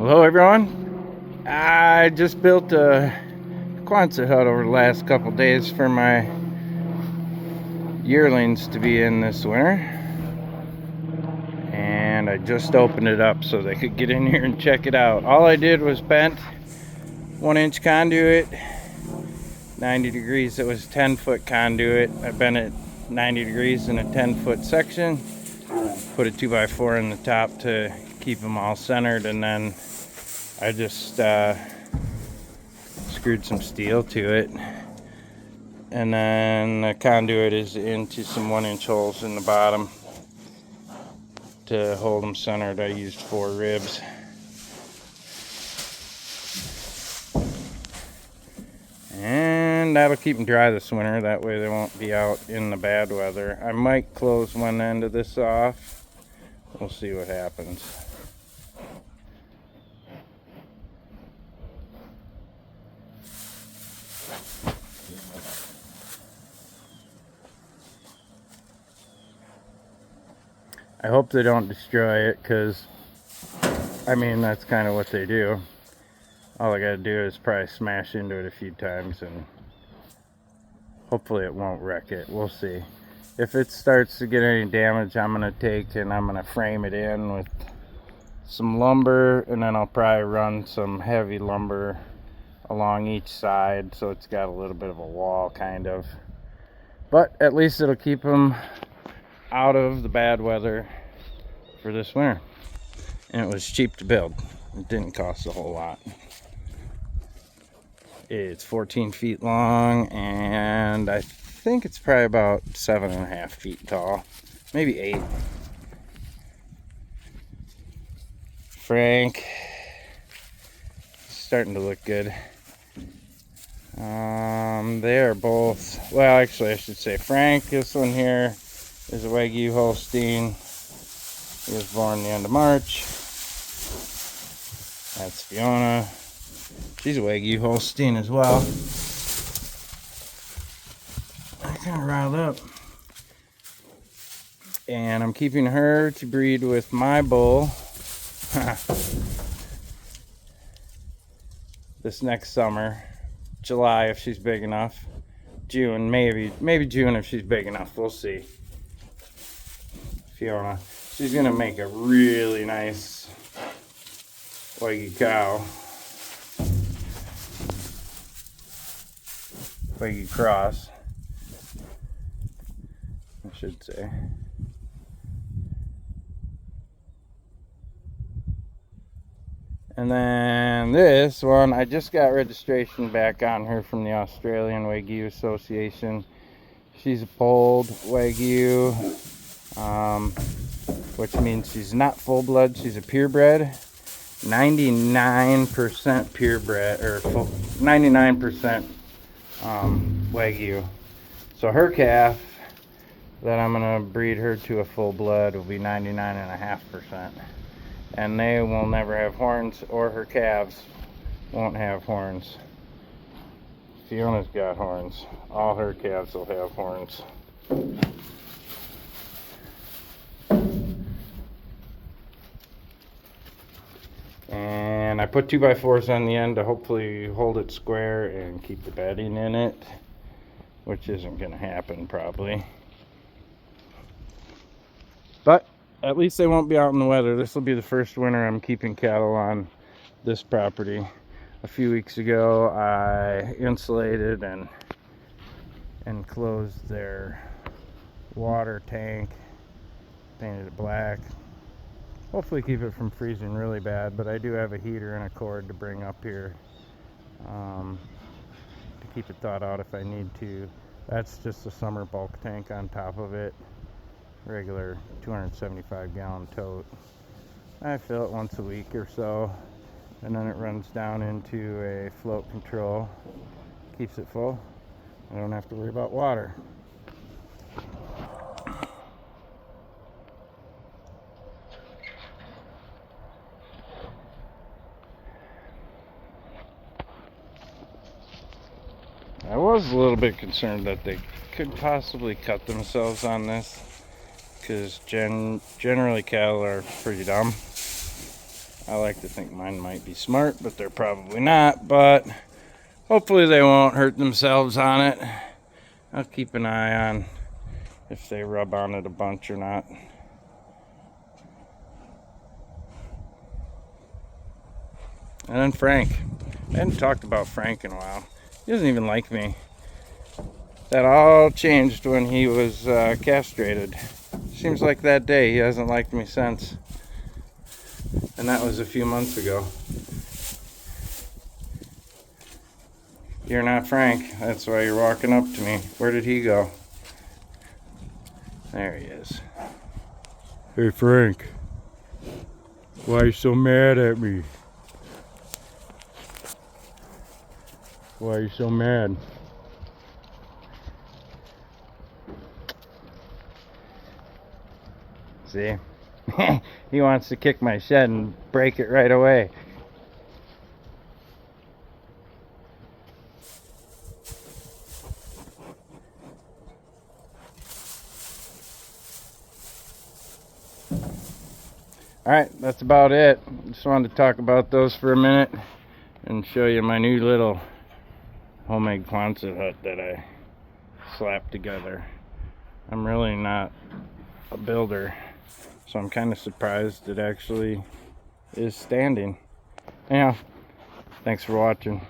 Hello everyone. I just built a quonset hut over the last couple days for my yearlings to be in this winter, and I just opened it up so they could get in here and check it out. All I did was bent 1-inch conduit 90 degrees. It was 10-foot conduit. I bent it 90 degrees in a 10-foot section, put a 2x4 in the top to keep them all centered, and then I just screwed some steel to it, and then the conduit is into some 1-inch holes in the bottom to hold them centered. I used 4 ribs. And that'll keep them dry this winter. That way they won't be out in the bad weather. I might close one end of this off. We'll see what happens. I hope they don't destroy it, because I mean, that's kind of what they do. All I gotta do is probably smash into it a few times, and hopefully it won't wreck it. We'll see. If it starts to get any damage, I'm gonna take and I'm gonna frame it in with some lumber, and then I'll probably run some heavy lumber along each side so it's got a little bit of a wall, kind of. But at least it'll keep them out of the bad weather for this winter. And it was cheap to build. It didn't cost a whole lot. It's 14 feet long, and I think it's probably about 7.5 feet tall, maybe 8. Frank, starting to look good. They are both, well, actually I should say Frank, this one here is a Wagyu Holstein. He was born the end of March. That's Fiona. She's a Wagyu Holstein as well. I kind of riled up. And I'm keeping her to breed with my bull this next summer. July if she's big enough. June, maybe June if she's big enough. We'll see. Fiona. She's gonna make a really nice Wagyu cow. Wagyu cross, I should say. And then this one, I just got registration back on her from the Australian Wagyu Association. She's a polled Wagyu, which means she's not full blood, she's a purebred. 99% purebred, or 99% Wagyu. So her calf that I'm gonna breed her to a full blood will be 99.5%. And they will never have horns, or her calves won't have horns. Fiona's got horns. All her calves will have horns. And I put 2x4s on the end to hopefully hold it square and keep the bedding in it, which isn't going to happen probably. But at least they won't be out in the weather. This will be the first winter I'm keeping cattle on this property. A few weeks ago I insulated and enclosed their water tank, painted it black. Hopefully keep it from freezing really bad, but I do have a heater and a cord to bring up here to keep it thawed out if I need to. That's just a summer bulk tank on top of it. Regular 275-gallon tote. I fill it once a week or so, and then it runs down into a float control. Keeps it full. I don't have to worry about water. I was a little bit concerned that they could possibly cut themselves on this, because generally cattle are pretty dumb. I like to think mine might be smart, but they're probably not. But hopefully they won't hurt themselves on it. I'll keep an eye on if they rub on it a bunch or not. And then Frank. I hadn't talked about Frank in a while. He doesn't even like me. That all changed when he was castrated. Seems like that day he hasn't liked me since. And that was a few months ago. You're not Frank. That's why you're walking up to me. Where did he go? There he is. Hey Frank. Why are you so mad at me? Why are you so mad? See? He wants to kick my shed and break it right away. Alright, that's about it. Just wanted to talk about those for a minute and show you my new little homemade quonset hut that I slapped together. I'm really not a builder, so I'm kind of surprised it actually is standing. Anyhow, thanks for watching.